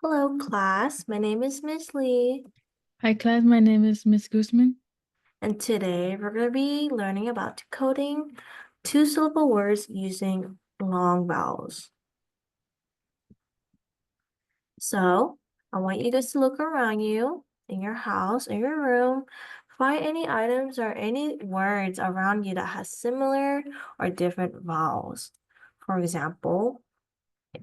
Hello, class. My name is Miss Lee, Hi class, my name is Miss Guzman. and today we're going to be learning about decoding two-syllable words using long vowels. So, I want you guys to look around you in your house, in your room, find any items or any words around you that has similar or different vowels. For example,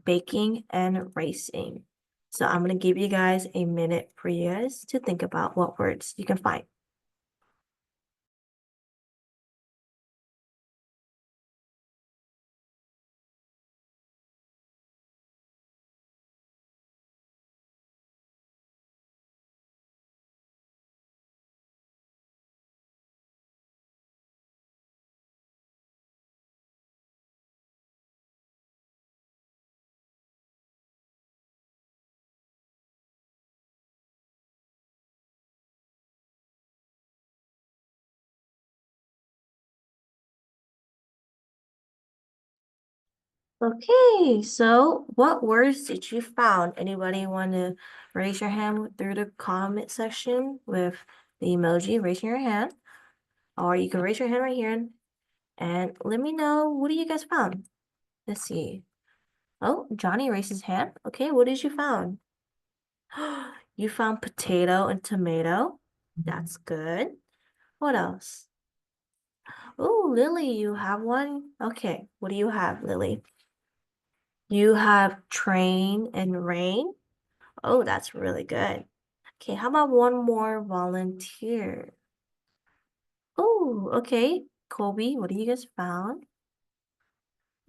baking and racing. So, I'm going to give you guys a minute for you guys to think about what words you can find. Okay, so what words did you found? Anybody want to raise your hand through the comment section with the emoji raising your hand? Or you can raise your hand right here and let me know, what do you guys found? Let's see. Oh, Johnny raised his hand. Okay, what did you found? You found potato and tomato. That's good. What else? Oh, Lily, you have one? Okay, what do you have, Lily? You have train and rain. Oh, that's really good. Okay, how about one more volunteer? Oh, okay. Colby, what do you guys found?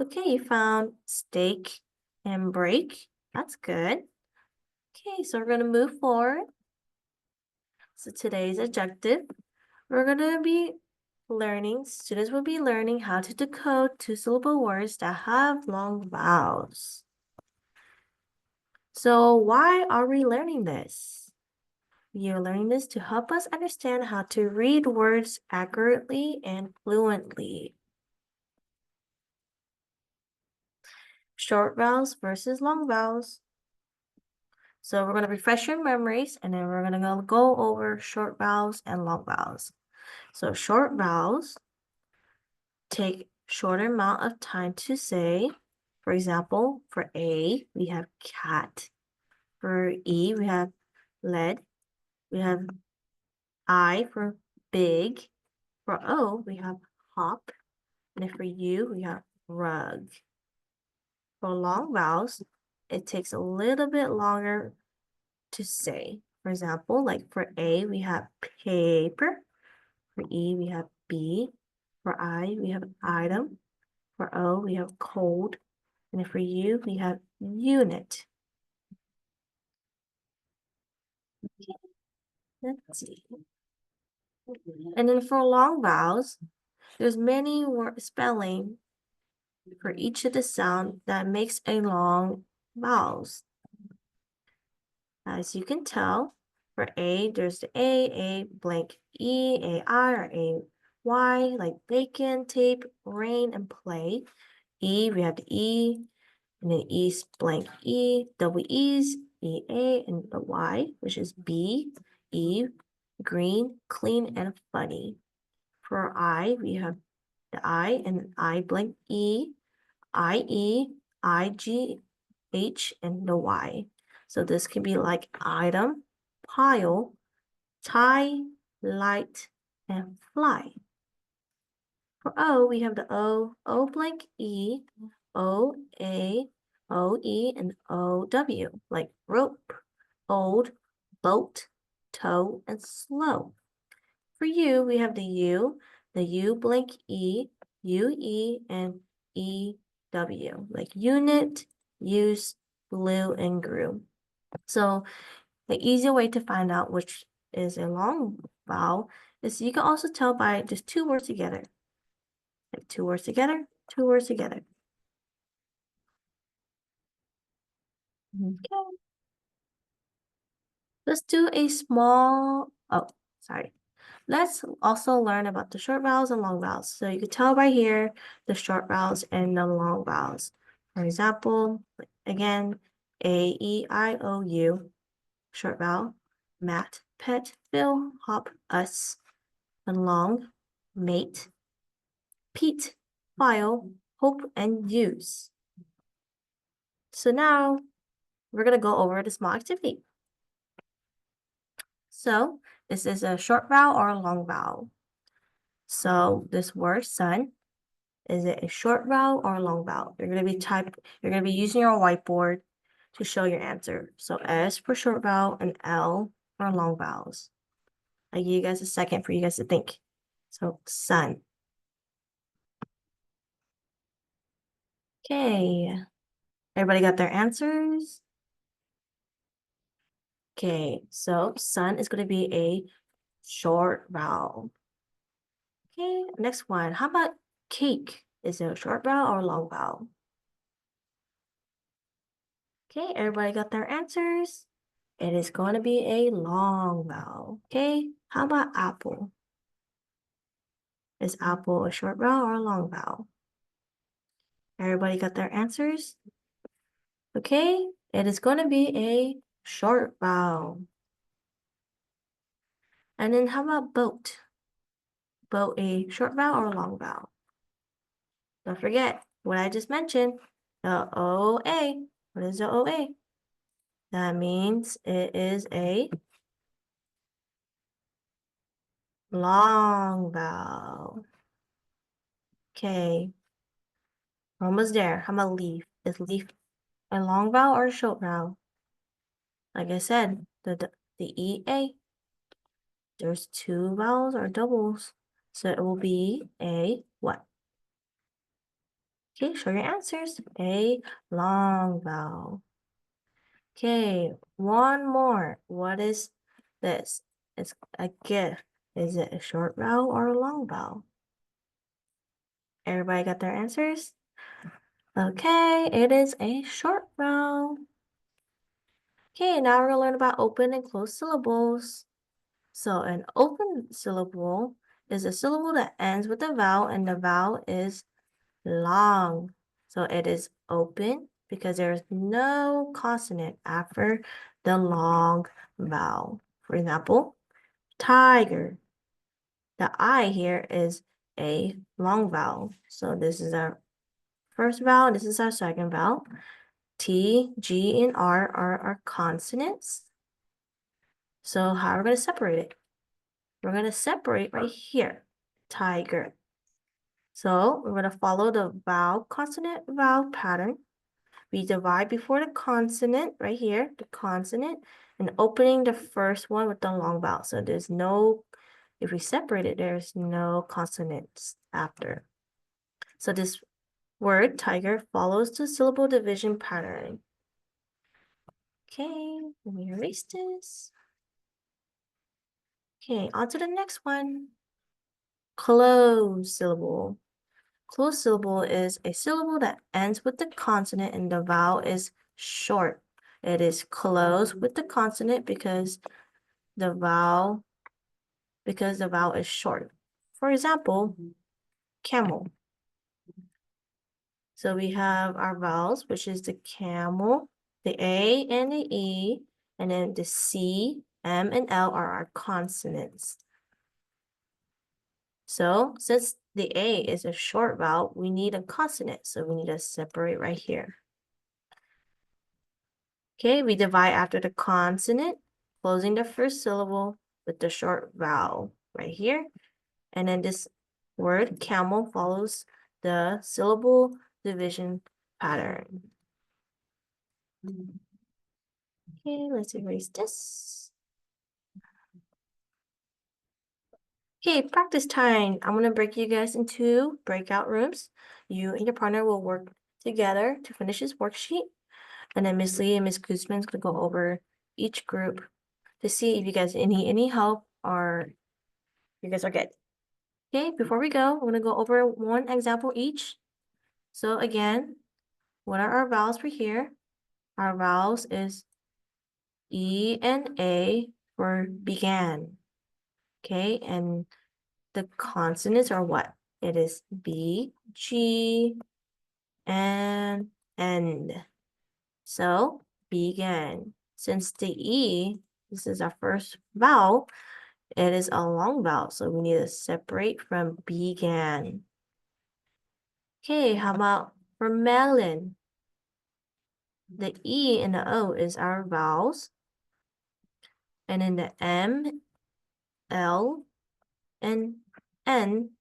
Okay, you found steak and break. That's good. Okay, so we're going to move forward. So today's objective, we're going to be learning, students will be learning how to decode two-syllable words that have long vowels. So why are we learning this? We are learning this to help us understand how to read words accurately and fluently. Short vowels versus long vowels. So we're going to refresh your memories and then we're going to go over short vowels and long vowels. So short vowels take shorter amount of time to say. For example, for A, we have cat. For E, we have lead. We have I for big. For O, we have hop. And then for U, we have rug. For long vowels, it takes a little bit longer to say. For example, like for A, we have paper. For E, we have B. For I, we have item. For O, we have cold. And for U, we have unit. Let's see. And then for long vowels, there's many spelling for each of the sound that makes a long vowels. As you can tell, for A, there's the A blank E, A-I, or A-Y, like bacon, tape, rain, and play. E, we have the E, and then E's blank E, double E's, E-A, and the Y, which is B, E, green, clean, and funny. For I, we have the I and I blank E, I-E, I-G-H, and the Y. So this can be like item, pile, tie, light, and fly. For O, we have the O, O blank E, O, A, O, E, and O, W, like rope, old, boat, tow, and slow. For U, we have the U blank E, U, E, and E, W, like unit, use, glue, and grew. So the easy way to find out which is a long vowel is you can also tell by just two words together. Like two words together, two words together. Okay. Let's do a small, oh, sorry. Let's also learn about the short vowels and long vowels. So you can tell right here the short vowels and the long vowels. For example, again, A, E, I, O, U, short vowel, mat, pet, fill, hop, us, belong, mate, Pete, file, hope, and use. So now we're going to go over the small activity. So this is a short vowel or a long vowel. So this word sun, is it a short vowel or a long vowel? You're going to be using your whiteboard to show your answer. So S for short vowel and L for long vowels. I give you guys a second for you guys to think. So sun. Okay. Everybody got their answers? Okay, so sun is going to be a short vowel. Okay, next one. How about cake? Is it a short vowel or a long vowel? Okay, everybody got their answers? It is going to be a long vowel. Okay, how about apple? Is apple a short vowel or a long vowel? Everybody got their answers? Okay, it is going to be a short vowel. And then how about boat? Boat a short vowel or a long vowel? Don't forget what I just mentioned, the OA. What is the OA? That means it is a long vowel. Okay, almost there. How about leaf? Is leaf a long vowel or a short vowel? Like I said, the EA, there's two vowels or doubles. So it will be a what? Okay, show your answers. A long vowel. Okay, one more. What is this? It's a gift. Is it a short vowel or a long vowel? Everybody got their answers? Okay, it is a short vowel. Okay, now we're going to learn about open and closed syllables. So an open syllable is a syllable that ends with a vowel and the vowel is long. So it is open because there is no consonant after the long vowel. For example, tiger. The I here is a long vowel. So this is our first vowel, this is our second vowel. T, G, and R are our consonants. So how are we going to separate it? We're going to separate right here, tiger. So we're going to follow the vowel, consonant, vowel pattern. We divide before the consonant right here, the consonant, and opening the first one with the long vowel. So there's no, if we separate it, there's no consonants after. So this word, tiger, follows the syllable division pattern. Okay, let me erase this. Okay, on to the next one. Closed syllable. Closed syllable is a syllable that ends with the consonant and the vowel is short. It is closed with the consonant because the vowel is short. For example, camel. So we have our vowels, which is the camel, the A and the E, and then the C, M, and L are our consonants. So since the A is a short vowel, we need a consonant. So we need to separate right here. Okay, we divide after the consonant, closing the first syllable with the short vowel right here. And then this word camel follows the syllable division pattern. Okay, let's erase this. Okay, practice time. I'm going to break you guys into breakout rooms. You and your partner will work together to finish this worksheet. And then Miss Lee and Miss Guzman is going to go over each group to see if you guys need any help or you guys are good. Okay, before we go, we're going to go over one example each. So again, what are our vowels for here? Our vowels is E and A for began. Okay, and the consonants are what? It is B, G, and N. So began. Since the E, this is our first vowel, it is a long vowel, so we need to separate from began. Okay, how about for melon? The E and the O is our vowels, and then the M, L, and N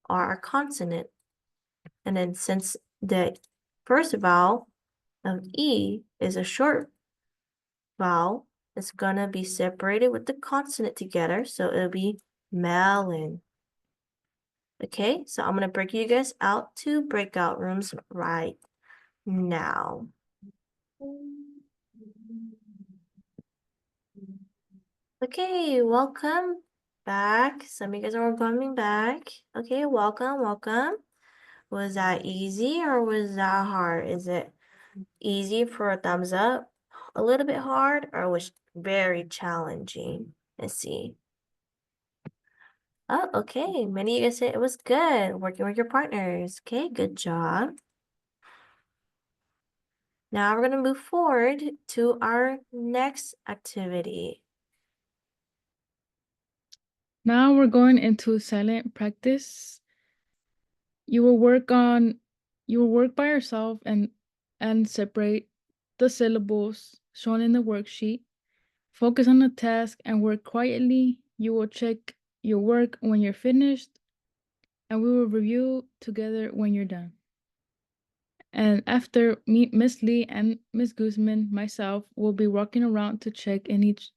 are our consonant. And then since the first vowel of E is a short vowel, it's gonna be separated with the consonant together, so it'll be melon. Okay, so I'm gonna break you guys out to breakout rooms right now. Okay, welcome back. Some of you guys are coming back. Okay, welcome. Was that easy or was that hard? Is it easy for a thumbs up, a little bit hard, or was very challenging? Let's see. Oh, okay. Many of you guys said it was good working with your partners. Okay, good job. Now we're going to move forward to our next activity. Now we're going into silent practice. You will work by yourself and separate the syllables shown in the worksheet. Focus on the task and work quietly. You will check your work when you're finished, and we will review together when you're done. And after me, Miss Lee and Miss Guzman, myself, will be walking around to check in each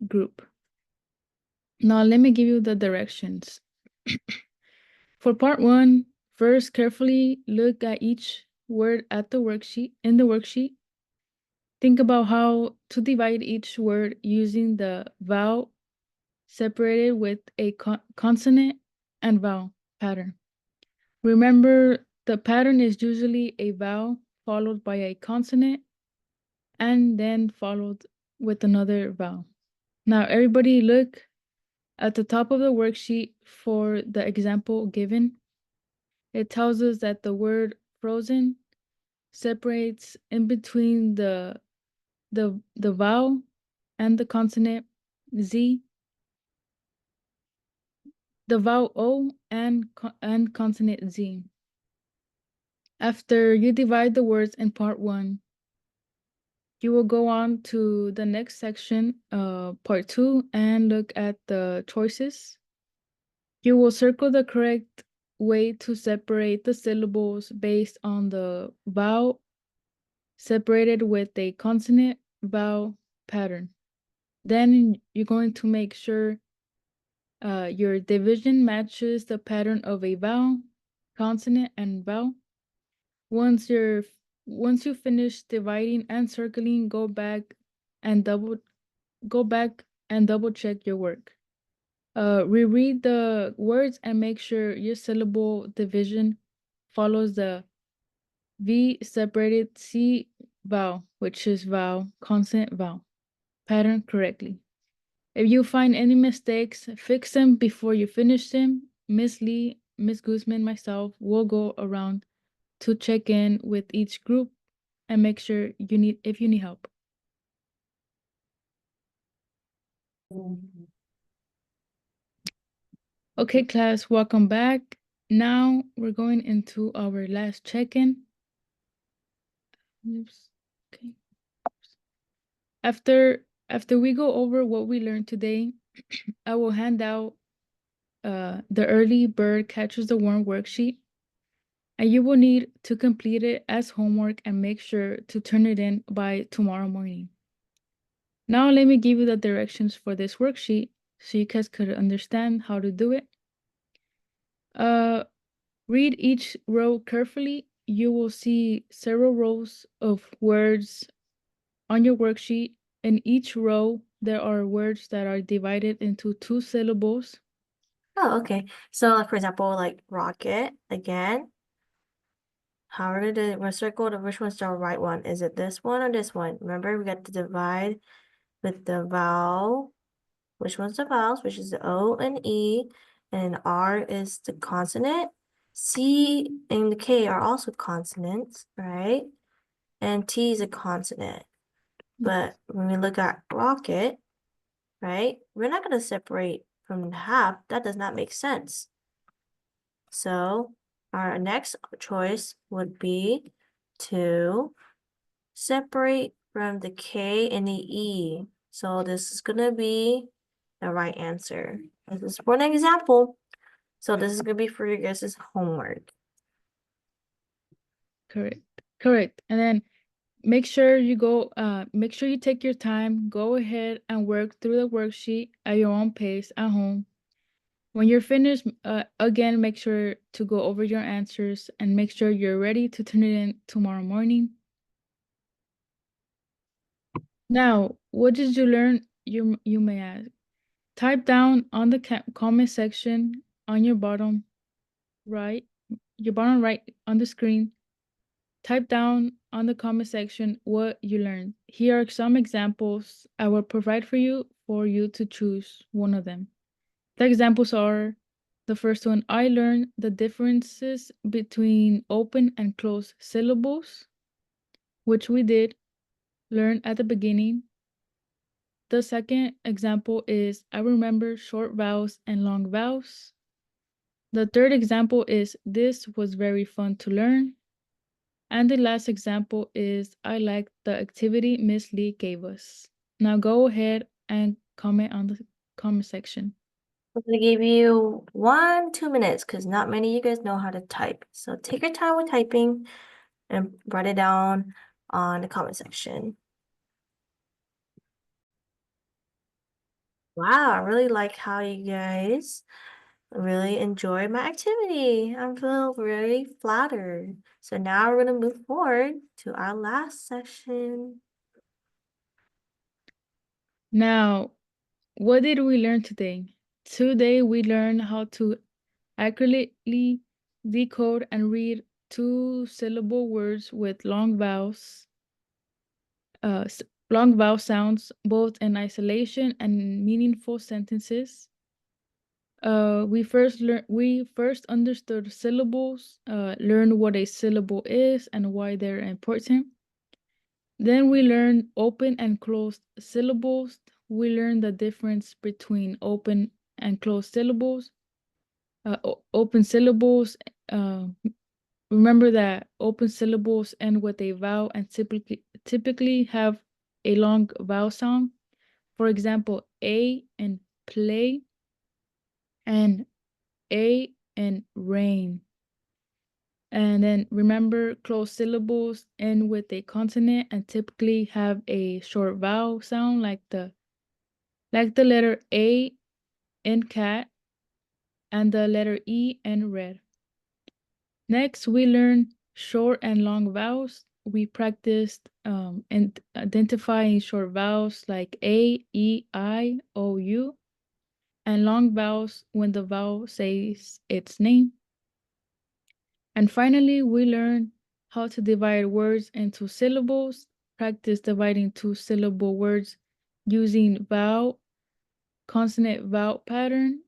group. Now let me give you the directions. For part 1, first carefully look at each word at the worksheet in the worksheet. Think about how to divide each word using the vowel separated with a consonant and vowel pattern. Remember, the pattern is usually a vowel followed by a consonant and then followed with another vowel. Now, everybody look at the top of the worksheet for the example given. It tells us that the word frozen separates in between the vowel and the consonant Z, the vowel O and consonant Z. After you divide the words in part 1, you will go on to the next section, part 2, and look at the choices. You will circle the correct way to separate the syllables based on the vowel separated with a consonant vowel pattern. Then you're going to make sure your division matches the pattern of a vowel, consonant, and vowel. Once you finish dividing and circling, go back and double check your work. Reread the words and make sure your syllable division follows the V separated C vowel, which is vowel, consonant, vowel pattern correctly. If you find any mistakes, fix them before you finish them. Miss Lee, Miss Guzman, myself will go around to check in with each group and make sure if you need help. Okay, class, welcome back. Now we're going into our last check-in. Oops. Okay. After we go over what we learned today, I will hand out the early bird catches the worm worksheet, and you will need to complete it as homework and make sure to turn it in by tomorrow morning. Now let me give you the directions for this worksheet so you guys could understand how to do it. Read each row carefully. You will see several rows of words on your worksheet. In each row, there are words that are divided into 2 syllables. Oh, okay. So, like, for example, like rocket again. How we're gonna do it, we're circle to which one's the right one. Is it this one or this one? Remember, we got to divide with the vowel. Which one's the vowels? Which is the O and E, and R is the consonant. C and the K are also consonants, right? And T is a consonant. But when we look at rocket, right, we're not going to separate from half. That does not make sense. So our next choice would be to separate from the K and the E. So this is going to be the right answer. This is one example. So this is going to be for your guys' homework. Correct. Correct. And then make sure you take your time, go ahead and work through the worksheet at your own pace at home. When you're finished, again, make sure to go over your answers and make sure you're ready to turn it in tomorrow morning. Now, what did you learn? You may ask. Type down on the comment section on your bottom right, on the screen. Type down on the comment section what you learned. Here are some examples I will provide for you to choose one of them. The examples are the first one, I learned the differences between open and closed syllables, which we did learn at the beginning. The second example is I remember short vowels and long vowels. The third example is this was very fun to learn. And the last example is I liked the activity Miss Lee gave us. Now go ahead and comment on the comment section. I'm going to give you 2 minutes because not many of you guys know how to type. So take your time with typing and write it down on the comment section. Wow, I really like how you guys really enjoyed my activity. I feel really flattered. So now we're going to move forward to our last session. Now, what did we learn today? Today we learned how to accurately decode and read two-syllable words with long vowels, long vowel sounds, both in isolation and meaningful sentences. We first understood syllables, learned what a syllable is and why they're important. Then we learned open and closed syllables. We learned the difference between open and closed syllables. Open syllables, remember that open syllables end with a vowel and typically have a long vowel sound. For example, A in play and A in rain. And then remember, closed syllables end with a consonant and typically have a short vowel sound like the letter A in cat and the letter E in red. Next, we learn short and long vowels. We practiced and identifying short vowels like A, E, I, O, U, and long vowels when the vowel says its name. And finally, we learn how to divide words into syllables, practice dividing two-syllable words using vowel, consonant vowel pattern,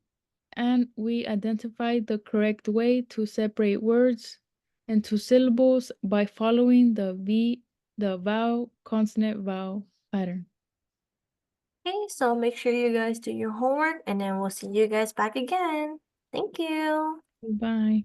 and we identified the correct way to separate words into syllables by following the vowel, consonant vowel pattern. Okay, so make sure you guys do your homework and then we'll see you guys back again. Thank you. Bye.